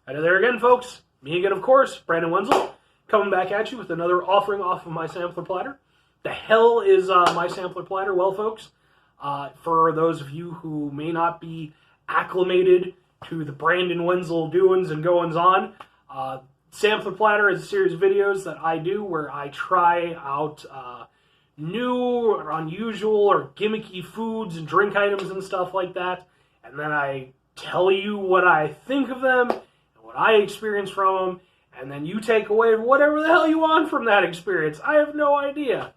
Hi there again, folks. Me again, of course, Brandon Wenzel, coming back at you with another offering off of my sampler platter. The hell is my sampler platter? Well, folks, for those of you who may not be acclimated to the Brandon Wenzel doings and goings on, sampler platter is a series of videos that I do where I try out new or unusual or gimmicky foods and drink items and stuff like that, and then I tell you what I think of them, what I experience from them, and then you take away whatever the hell you want from that experience. I have no idea.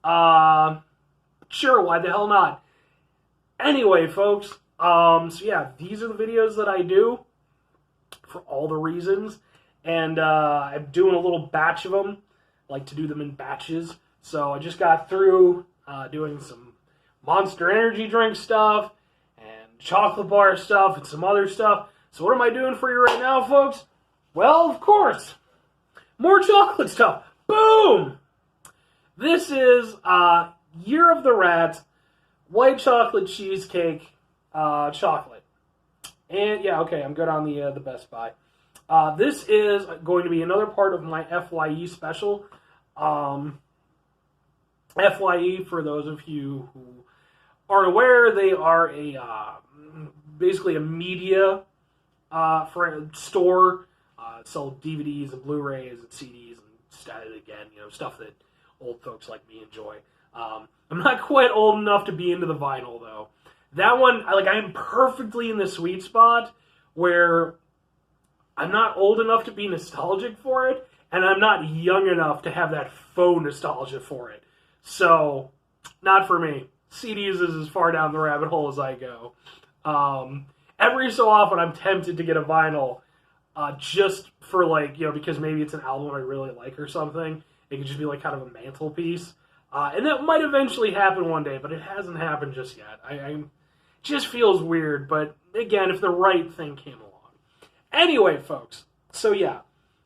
Sure, why the hell not? Anyway, folks, so yeah, these are the videos that I do for all the reasons, and I'm doing a little batch of them. I like to do them in batches, so I just got through doing some Monster Energy drink stuff, and chocolate bar stuff, and some other stuff. So what am I doing for you right now, folks? Well, of course, more chocolate stuff. Boom! This is Year of the Rat White Chocolate Cheesecake chocolate. And yeah, okay, I'm good on the Best Buy. This is going to be another part of my FYE special. FYE, for those of you who aren't aware, they are a basically a media for a store. Sell DVDs and Blu-rays and CDs and again, stuff that old folks like me enjoy. I'm not quite old enough to be into the vinyl though. That one, I'm perfectly in the sweet spot where I'm not old enough to be nostalgic for it, and I'm not young enough to have that faux nostalgia for it. So, not for me. CDs is as far down the rabbit hole as I go. Every so often, I'm tempted to get a vinyl, just for because maybe it's an album I really like or something. It could just be kind of a mantelpiece. And that might eventually happen one day, but it hasn't happened just yet. I just feels weird, but again, if the right thing came along. Anyway, folks, so yeah,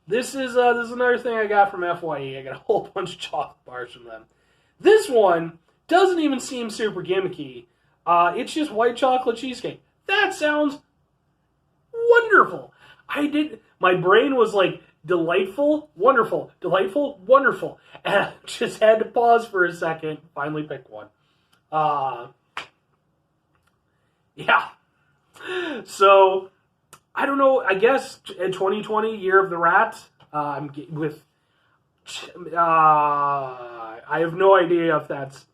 this is another thing I got from FYE. I got a whole bunch of chocolate bars from them. This one doesn't even seem super gimmicky. It's just white chocolate cheesecake. That sounds wonderful. My brain was like, delightful, wonderful, delightful, wonderful. And I just had to pause for a second, finally pick one. Yeah. So, I don't know, I guess in 2020, Year of the Rat, I have no idea if that's,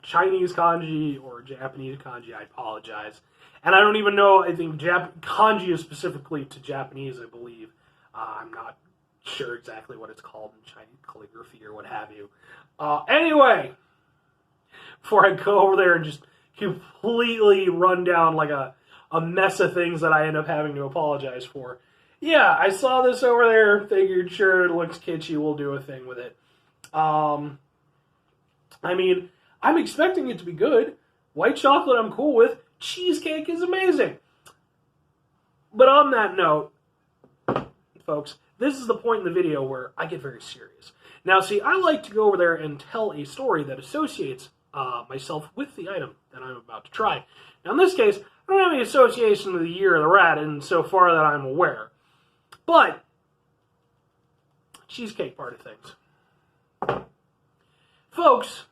Chinese kanji or Japanese kanji. I apologize. And I don't even know, I think kanji is specifically to Japanese, I believe. I'm not sure exactly what it's called in Chinese calligraphy or what have you. Anyway, before I go over there and just completely run down a mess of things that I end up having to apologize for. Yeah, I saw this over there, figured, sure, it looks kitschy, we'll do a thing with it. I'm expecting it to be good. White chocolate I'm cool with. Cheesecake is amazing. But on that note, folks, this is the point in the video where I get very serious. Now, see, I like to go over there and tell a story that associates myself with the item that I'm about to try. Now, in this case, I don't have any association with the Year of the Rat insofar that I'm aware. But, cheesecake part of things. Folks,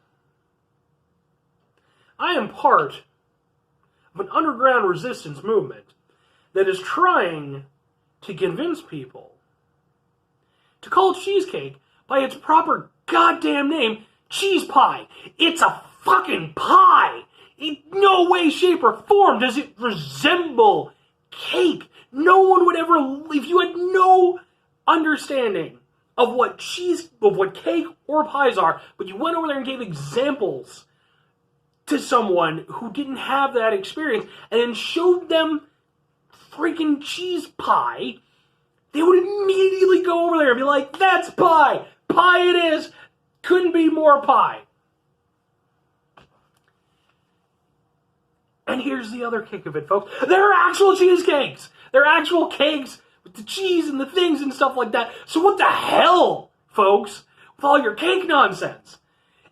I am part of an underground resistance movement that is trying to convince people to call cheesecake by its proper goddamn name, cheese pie. It's a fucking pie. In no way, shape, or form does it resemble cake. No one would ever, if you had no understanding of what cake or pies are, but you went over there and gave examples to someone who didn't have that experience and then showed them freaking cheese pie, they would immediately go over there and be like, that's pie! Pie it is! Couldn't be more pie. And here's the other kick of it, folks. There are actual cheesecakes! There are actual cakes with the cheese and the things and stuff like that. So what the hell, folks, with all your cake nonsense?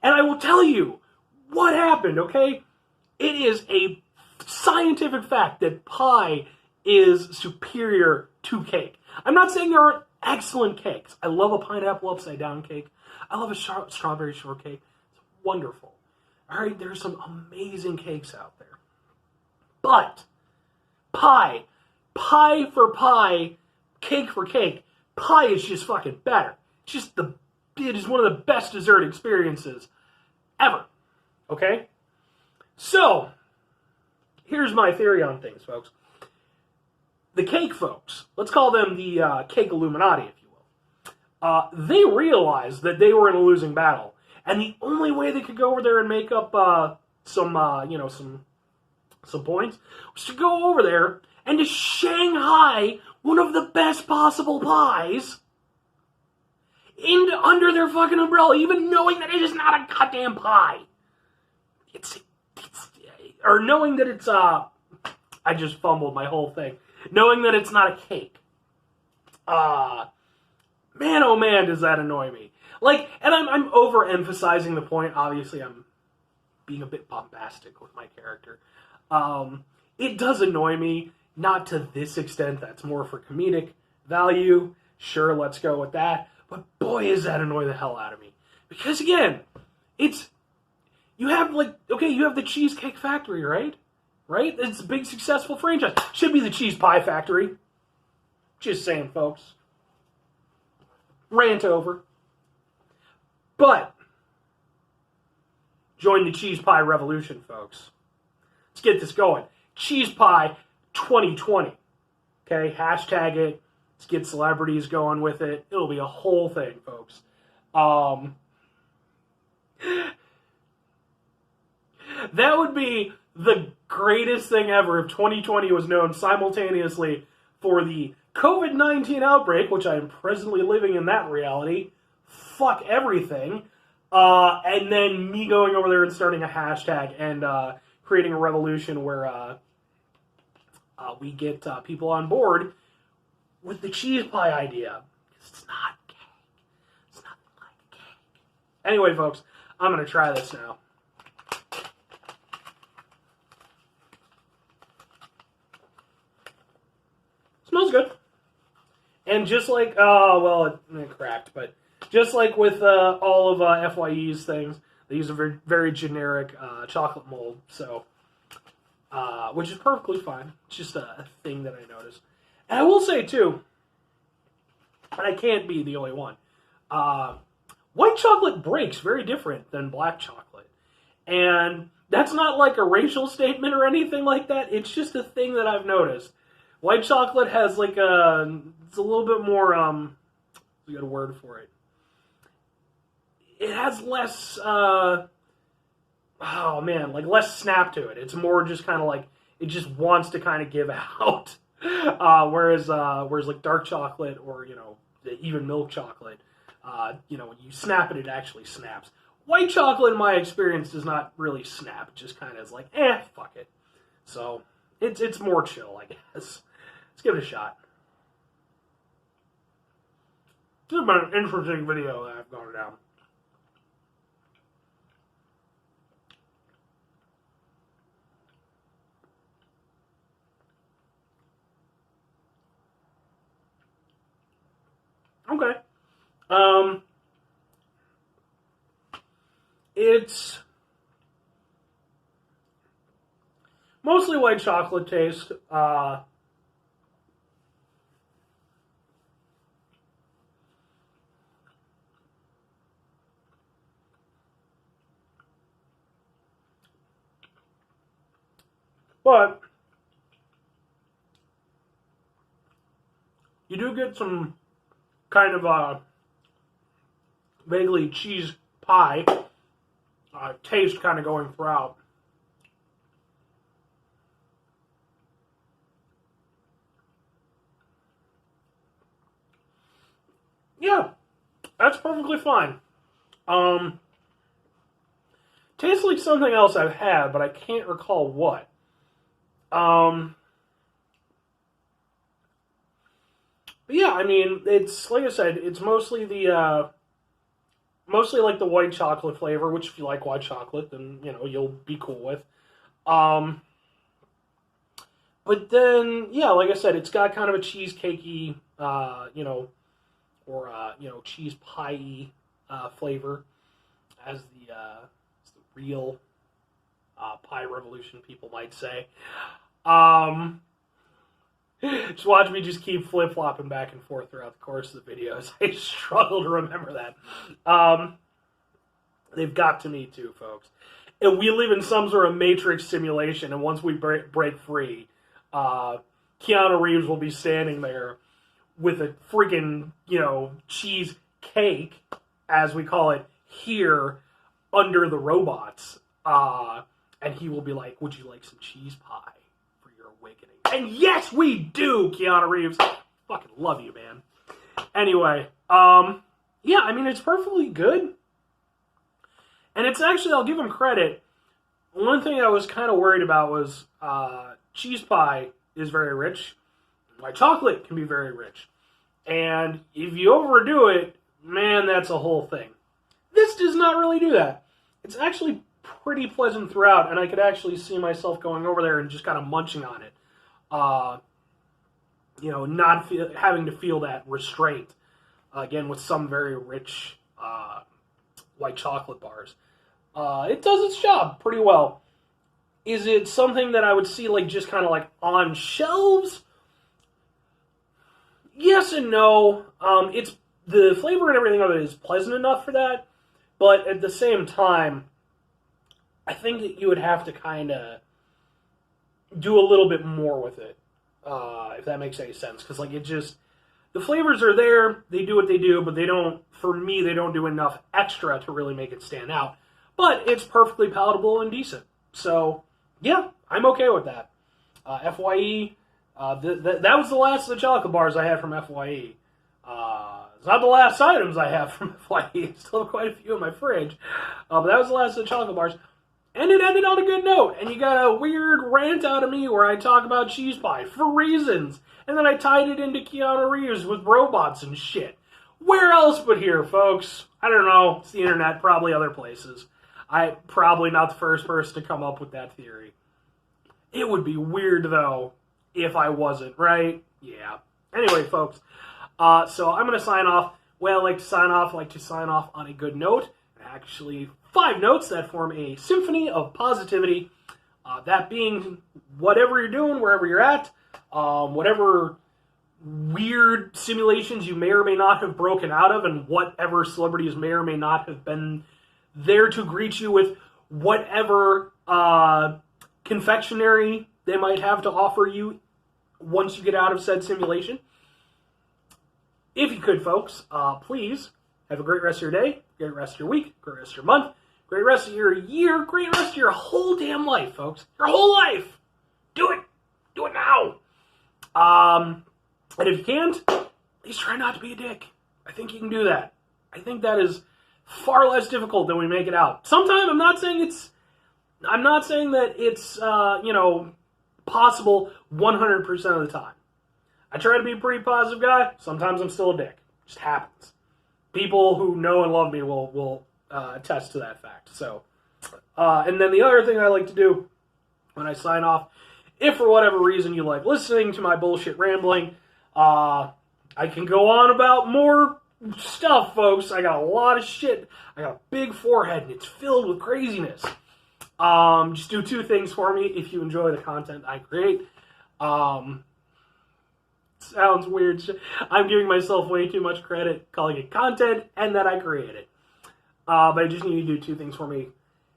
And I will tell you what happened, okay? It is a scientific fact that pie is superior to cake. I'm not saying there aren't excellent cakes. I love a pineapple upside down cake. I love a strawberry shortcake. It's wonderful. All right, there's some amazing cakes out there. But pie for pie, cake for cake, pie is just fucking better. It is one of the best dessert experiences ever. Okay? So, here's my theory on things, folks. The cake folks, let's call them the cake Illuminati, if you will. They realized that they were in a losing battle, and the only way they could go over there and make up some points was to go over there and to Shanghai one of the best possible pies under their fucking umbrella, even knowing that it is not a goddamn pie. Or knowing that it's I just fumbled my whole thing. Knowing that it's not a cake. Man, oh man, does that annoy me. Like, and I'm overemphasizing the point. Obviously, I'm being a bit bombastic with my character. It does annoy me, not to this extent. That's more for comedic value. Sure, let's go with that. But boy, does that annoy the hell out of me. Because again, you have the Cheesecake Factory, right? Right? It's a big successful franchise. Should be the Cheese Pie Factory. Just saying, folks. Rant over. But join the Cheese Pie revolution, folks. Let's get this going. Cheese Pie 2020. Okay, hashtag it. Let's get celebrities going with it. It'll be a whole thing, folks. That would be the greatest thing ever if 2020 was known simultaneously for the COVID-19 outbreak, which I am presently living in that reality. Fuck everything. And then me going over there and starting a hashtag and creating a revolution where we get people on board with the cheese pie idea. It's not cake. It's nothing like cake. Anyway, folks, I'm going to try this now. Smells good. And just like, it cracked, but just like with all of FYE's things, they use a very, very generic chocolate mold, so, which is perfectly fine. It's just a thing that I noticed. And I will say, too, and I can't be the only one, white chocolate breaks very different than black chocolate. And that's not like a racial statement or anything like that. It's just a thing that I've noticed. White chocolate has it's a little bit more, we got a word for it. It has less, less snap to it. It's more just kind of like, it just wants to kind of give out. Whereas like dark chocolate or, even milk chocolate, when you snap it, it actually snaps. White chocolate, in my experience, does not really snap. It just kind of is like, fuck it. So, it's more chill, I guess. Let's give it a shot. This has been an interesting video that I've gone down. Okay. It's mostly white chocolate taste. But you do get some kind of vaguely cheese pie taste kind of going throughout. Yeah, that's perfectly fine. Tastes like something else I've had, but I can't recall what. But yeah, I mean, it's, like I said, it's mostly mostly like the white chocolate flavor, which if you like white chocolate, then, you'll be cool with. But then, yeah, like I said, it's got kind of a cheesecakey, or cheese pie-y flavor as the real pie revolution, people might say. Just watch me just keep flip-flopping back and forth throughout the course of the videos. I struggle to remember that. They've got to me too, folks. And we live in some sort of Matrix simulation, and once we break free, Keanu Reeves will be standing there with a freaking, cheesecake, as we call it here, under the robots. And he will be like, would you like some cheese pie for your awakening? And yes, we do, Keanu Reeves. Fucking love you, man. Anyway, yeah, I mean, it's perfectly good. And it's actually, I'll give him credit. One thing I was kind of worried about was cheese pie is very rich. White chocolate can be very rich. And if you overdo it, man, that's a whole thing. This does not really do that. It's actually pretty pleasant throughout, and I could actually see myself going over there and just kind of munching on it. Not having to feel that restraint. Again, with some very rich white chocolate bars. It does its job pretty well. Is it something that I would see just kind of on shelves? Yes and no. It's the flavor and everything of it is pleasant enough for that, but at the same time, I think that you would have to kind of do a little bit more with it, if that makes any sense. Because the flavors are there, they do what they do, but they don't do enough extra to really make it stand out. But it's perfectly palatable and decent. So, yeah, I'm okay with that. FYE, that was the last of the chocolate bars I had from FYE. It's not the last items I have from FYE. I still have quite a few in my fridge. But that was the last of the chocolate bars. And it ended on a good note. And you got a weird rant out of me where I talk about cheese pie for reasons. And then I tied it into Keanu Reeves with robots and shit. Where else but here, folks? I don't know. It's the internet, probably other places. I'm probably not the first person to come up with that theory. It would be weird, though, if I wasn't, right? Yeah. Anyway, folks, so I'm going to sign off. Well, I like to sign off on a good note. Actually, 5 notes that form a symphony of positivity. That being whatever you're doing, wherever you're at, whatever weird simulations you may or may not have broken out of, and whatever celebrities may or may not have been there to greet you with whatever confectionery they might have to offer you once you get out of said simulation. If you could, folks, please have a great rest of your day, great rest of your week, great rest of your month, great rest of your year, great rest of your whole damn life, folks. Your whole life. Do it. Do it now. And if you can't, please try not to be a dick. I think you can do that. I think that is far less difficult than we make it out. Sometimes I'm not saying that it's possible 100% of the time. I try to be a pretty positive guy. Sometimes I'm still a dick. It just happens. People who know and love me will attest to that fact. So, and then the other thing I like to do when I sign off, if for whatever reason you like listening to my bullshit rambling, I can go on about more stuff, folks. I got a lot of shit. I got a big forehead, and it's filled with craziness. Just do 2 things for me if you enjoy the content I create. Sounds weird. I'm giving myself way too much credit calling it content and that I create it. But I just need you to do 2 things for me.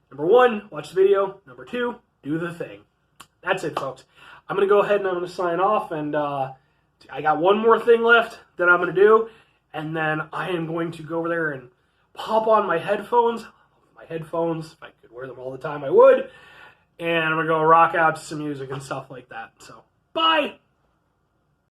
Number 1, watch the video. Number 2, do the thing. That's it, folks. I'm going to go ahead and I'm going to sign off. And I got one more thing left that I'm going to do. And then I am going to go over there and pop on my headphones. My headphones, if I could wear them all the time, I would. And I'm going to go rock out to some music and stuff like that. So, bye!